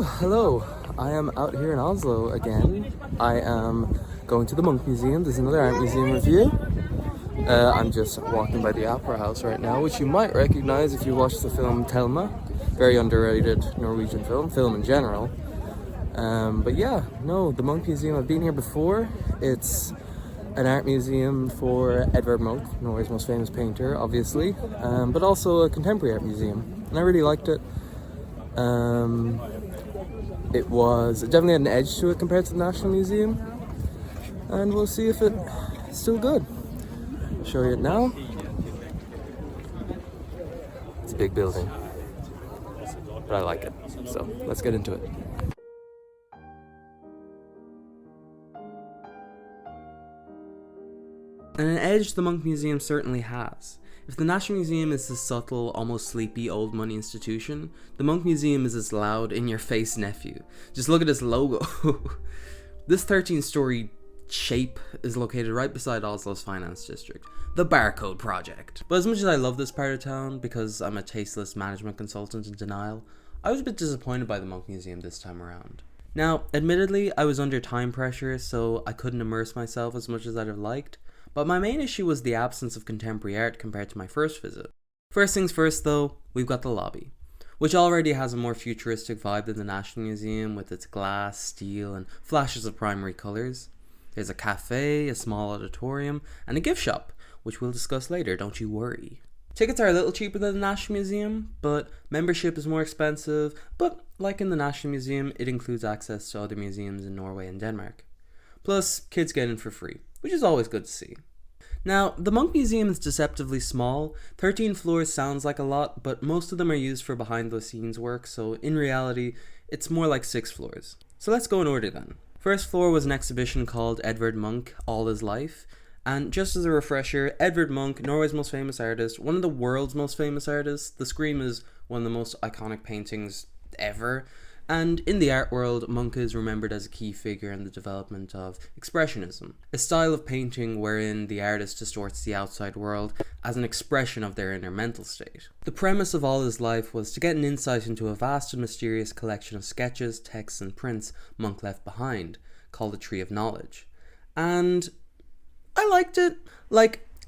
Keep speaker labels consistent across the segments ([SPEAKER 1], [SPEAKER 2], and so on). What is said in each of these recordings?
[SPEAKER 1] Woo, hello. I am out here in Oslo again. I am going to the Munch Museum. There's another art museum review. I'm just walking by the Opera House right now, which you might recognize if you watched the film Thelma. Very underrated Norwegian film in general. But yeah, no, the Munch Museum, I've been here before. It's an art museum for Edvard Munch, Norway's most famous painter, obviously, but also a contemporary art museum, and I really liked it. It definitely had an edge to it compared to the National Museum, and we'll see if it's still good. I'll show you it now. It's a big building, but I like it, so let's get into it. And an edge the Munch Museum certainly has. If the National Museum is this subtle, almost sleepy, old money institution, the Munch Museum is this loud, in-your-face nephew. Just look at this logo. This 13-story shape is located right beside Oslo's finance district, the Barcode Project. But as much as I love this part of town, because I'm a tasteless management consultant in denial, I was a bit disappointed by the Munch Museum this time around. Now, admittedly, I was under time pressure, so I couldn't immerse myself as much as I'd have liked, but my main issue was the absence of contemporary art compared to my first visit. First things first though, we've got the lobby, which already has a more futuristic vibe than the National Museum with its glass, steel, and flashes of primary colours. There's a cafe, a small auditorium, and a gift shop, which we'll discuss later, don't you worry. Tickets are a little cheaper than the National Museum, but membership is more expensive, but like in the National Museum, it includes access to other museums in Norway and Denmark. Plus, kids get in for free, which is always good to see. Now, the Munch Museum is deceptively small. 13 floors sounds like a lot, but most of them are used for behind-the-scenes work, so in reality, it's more like 6 floors. So let's go in order then. First floor was an exhibition called Edvard Munch, All His Life. And just as a refresher, Edvard Munch, Norway's most famous artist, one of the world's most famous artists. The Scream is one of the most iconic paintings ever. And in the art world, Munch is remembered as a key figure in the development of Expressionism, a style of painting wherein the artist distorts the outside world as an expression of their inner mental state. The premise of All His Life was to get an insight into a vast and mysterious collection of sketches, texts, and prints Munch left behind, called the Tree of Knowledge. And I liked it.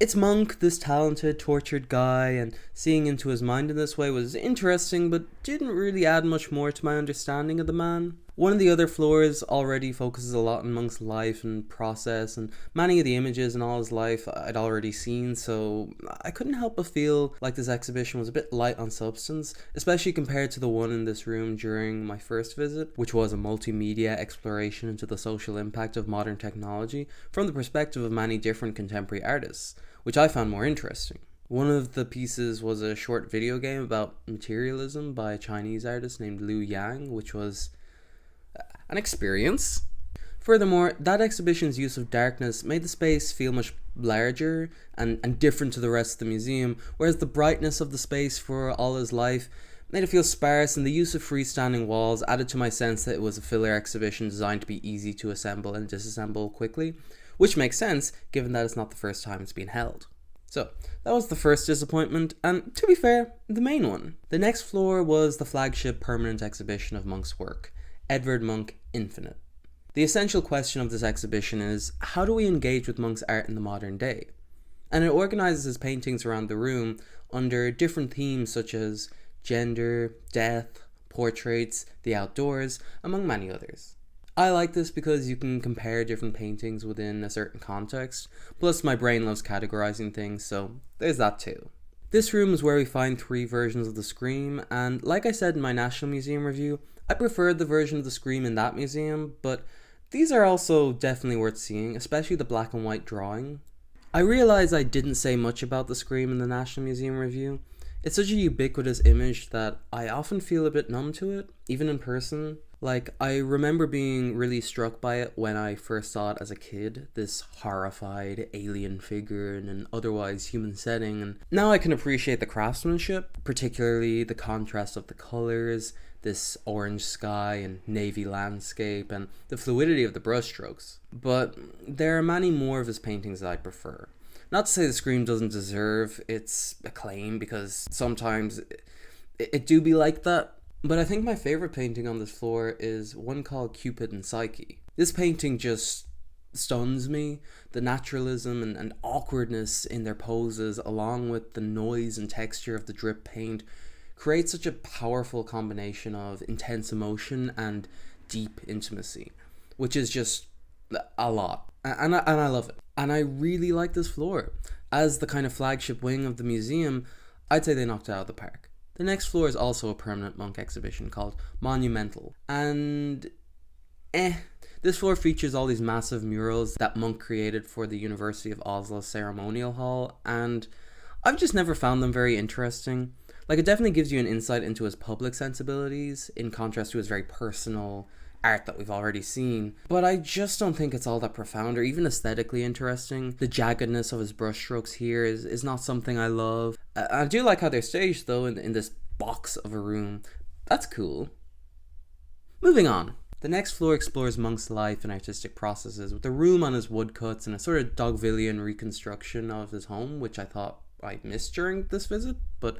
[SPEAKER 1] It's Munch, this talented, tortured guy, and seeing into his mind in this way was interesting, but didn't really add much more to my understanding of the man. One of the other floors already focuses a lot on Munch's life and process, and many of the images in All His Life I'd already seen, so I couldn't help but feel like this exhibition was a bit light on substance, especially compared to the one in this room during my first visit, which was a multimedia exploration into the social impact of modern technology from the perspective of many different contemporary artists, which I found more interesting. One of the pieces was a short video game about materialism by a Chinese artist named Liu Yang, which was an experience. Furthermore, that exhibition's use of darkness made the space feel much larger and different to the rest of the museum, whereas the brightness of the space for All His Life made it feel sparse, and the use of freestanding walls added to my sense that it was a filler exhibition designed to be easy to assemble and disassemble quickly, which makes sense given that it's not the first time it's been held. So, that was the first disappointment, and to be fair, the main one. The next floor was the flagship permanent exhibition of Munch's work, Edvard Munch Infinite. The essential question of this exhibition is, how do we engage with Munch's art in the modern day? And it organizes his paintings around the room under different themes such as gender, death, portraits, the outdoors, among many others. I like this because you can compare different paintings within a certain context, plus my brain loves categorizing things, so there's that too. This room is where we find 3 versions of the Scream, and like I said in my National Museum review, I preferred the version of the Scream in that museum, but these are also definitely worth seeing, especially the black and white drawing. I realize I didn't say much about the Scream in the National Museum review. It's such a ubiquitous image that I often feel a bit numb to it, even in person. I remember being really struck by it when I first saw it as a kid, this horrified alien figure in an otherwise human setting, and now I can appreciate the craftsmanship, particularly the contrast of the colors, this orange sky and navy landscape, and the fluidity of the brushstrokes. But there are many more of his paintings that I prefer. Not to say the Scream doesn't deserve its acclaim, because sometimes it do be like that, But I think my favorite painting on this floor is one called Cupid and Psyche. This painting just stuns me. The naturalism and awkwardness in their poses, along with the noise and texture of the drip paint, creates such a powerful combination of intense emotion and deep intimacy, which is just a lot. And I love it. And I really like this floor. As the kind of flagship wing of the museum, I'd say they knocked it out of the park. The next floor is also a permanent Munch exhibition called Monumental. And this floor features all these massive murals that Munch created for the University of Oslo Ceremonial Hall, and I've just never found them very interesting. Like, it definitely gives you an insight into his public sensibilities, in contrast to his very personal art that we've already seen, but I just don't think it's all that profound or even aesthetically interesting. The jaggedness of his brushstrokes here is not something I love. I do like how they're staged, though, in this box of a room. That's cool. Moving on. The next floor explores Munch's life and artistic processes, with a room on his woodcuts and a sort of Dogvillian reconstruction of his home, which I thought I missed during this visit, but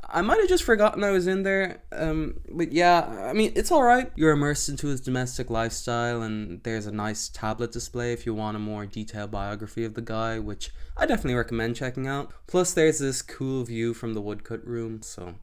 [SPEAKER 1] I might have just forgotten I was in there. But yeah, I mean, it's alright. You're immersed into his domestic lifestyle, and there's a nice tablet display if you want a more detailed biography of the guy, which I definitely recommend checking out. Plus, there's this cool view from the woodcut room, so,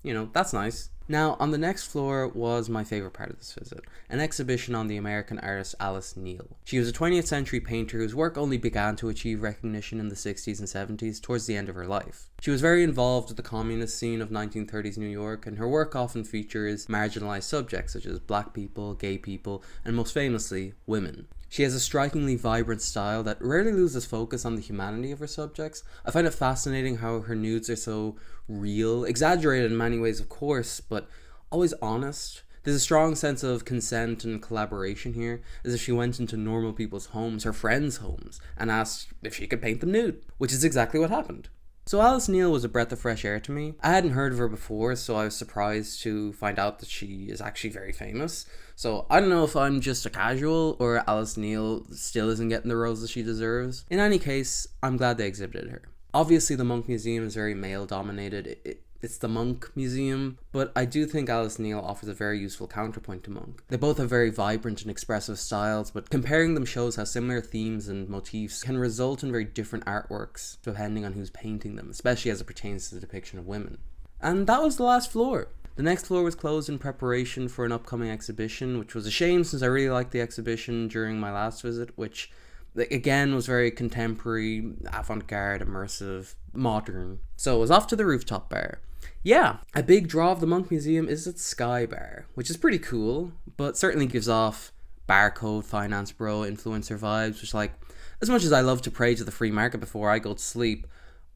[SPEAKER 1] you know, that's nice. Now, on the next floor was my favourite part of this visit, an exhibition on the American artist Alice Neel. She was a 20th century painter whose work only began to achieve recognition in the 60s and 70s, towards the end of her life. She was very involved with the communist scene of 1930s New York, and her work often features marginalised subjects such as black people, gay people, and most famously, women. She has a strikingly vibrant style that rarely loses focus on the humanity of her subjects. I find it fascinating how her nudes are so real, exaggerated in many ways of course, but always honest. There's a strong sense of consent and collaboration here, as if she went into normal people's homes, her friends' homes, and asked if she could paint them nude, which is exactly what happened. So Alice Neel was a breath of fresh air to me. I hadn't heard of her before, so I was surprised to find out that she is actually very famous. So I don't know if I'm just a casual, or Alice Neel still isn't getting the rose that she deserves. In any case, I'm glad they exhibited her. Obviously the Munch Museum is very male dominated. It's the Munch Museum, but I do think Alice Neel offers a very useful counterpoint to Munch. They both have very vibrant and expressive styles, but comparing them shows how similar themes and motifs can result in very different artworks depending on who's painting them, especially as it pertains to the depiction of women. And that was the last floor. The next floor was closed in preparation for an upcoming exhibition, which was a shame since I really liked the exhibition during my last visit, which again was very contemporary, avant-garde, immersive, modern. So I was off to the rooftop bar. Yeah, a big draw of the Munch Museum is its Sky Bar, which is pretty cool, but certainly gives off barcode, finance bro, influencer vibes, which, like, as much as I love to pray to the free market before I go to sleep,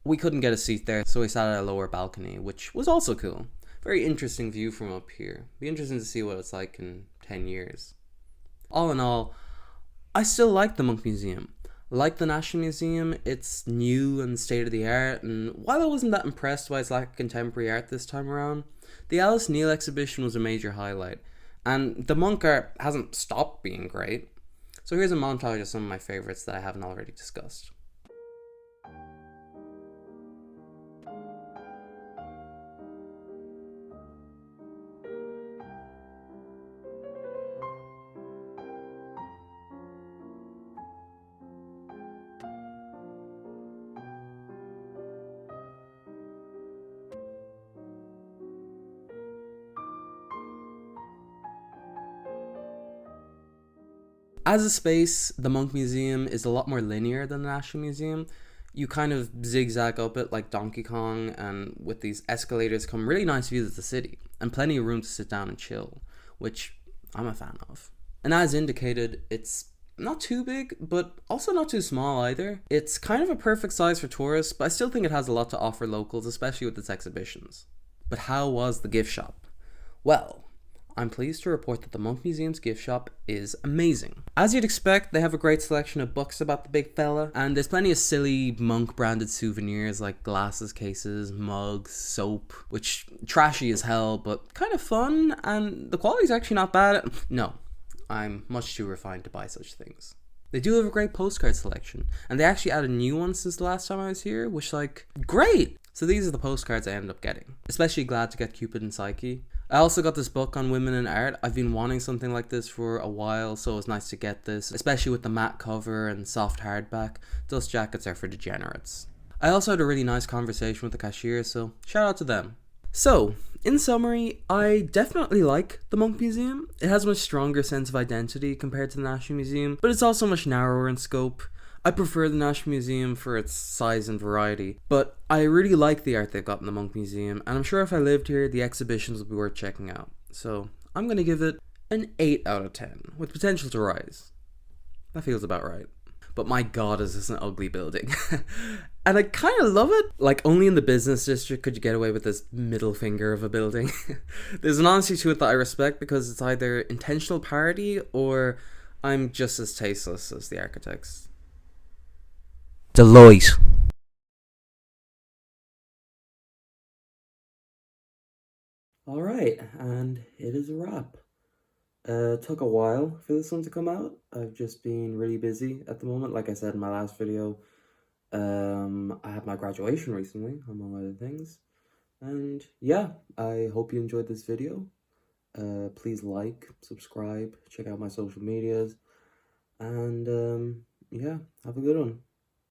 [SPEAKER 1] we couldn't get a seat there, so we sat at a lower balcony, which was also cool. Very interesting view from up here. Be interesting to see what it's like in 10 years. All in all, I still like the Munch Museum. Like the National Museum, it's new and state-of-the-art, and while I wasn't that impressed by its lack of contemporary art this time around, the Alice Neel exhibition was a major highlight, and the Munch art hasn't stopped being great. So here's a montage of some of my favourites that I haven't already discussed. As a space, the Munch Museum is a lot more linear than the National Museum. You kind of zigzag up it like Donkey Kong, and with these escalators come really nice views of the city, and plenty of room to sit down and chill, which I'm a fan of. And as indicated, it's not too big, but also not too small either. It's kind of a perfect size for tourists, but I still think it has a lot to offer locals, especially with its exhibitions. But how was the gift shop? Well, I'm pleased to report that the Munch Museum's gift shop is amazing. As you'd expect, they have a great selection of books about the big fella, and there's plenty of silly Munch branded souvenirs like glasses cases, mugs, soap, which trashy as hell, but kind of fun, and the quality's actually not bad. No, I'm much too refined to buy such things. They do have a great postcard selection, and they actually added new ones since the last time I was here, which, like, great! So these are the postcards I ended up getting. Especially glad to get Cupid and Psyche. I also got this book on women in art. I've been wanting something like this for a while, so it was nice to get this, especially with the matte cover and soft hardback. Dust jackets are for degenerates. I also had a really nice conversation with the cashier, so shout out to them. So, in summary, I definitely like the Monk Museum. It has a much stronger sense of identity compared to the National Museum, but it's also much narrower in scope. I prefer the National Museum for its size and variety, but I really like the art they've got in the Monk Museum, and I'm sure if I lived here, the exhibitions would be worth checking out. So, I'm going to give it an 8 out of 10, with potential to rise. That feels about right. But my god, is this an ugly building. And I kind of love it. Like, only in the business district could you get away with this middle finger of a building. There's an honesty to it that I respect because it's either intentional parody or I'm just as tasteless as the architects.
[SPEAKER 2] Deloitte.
[SPEAKER 1] Alright, and it is a wrap. It took a while for this one to come out. I've just been really busy at the moment. Like I said in my last video, I had my graduation recently, among other things. And yeah, I hope you enjoyed this video. Please like, subscribe, check out my social medias, and yeah, have a good one.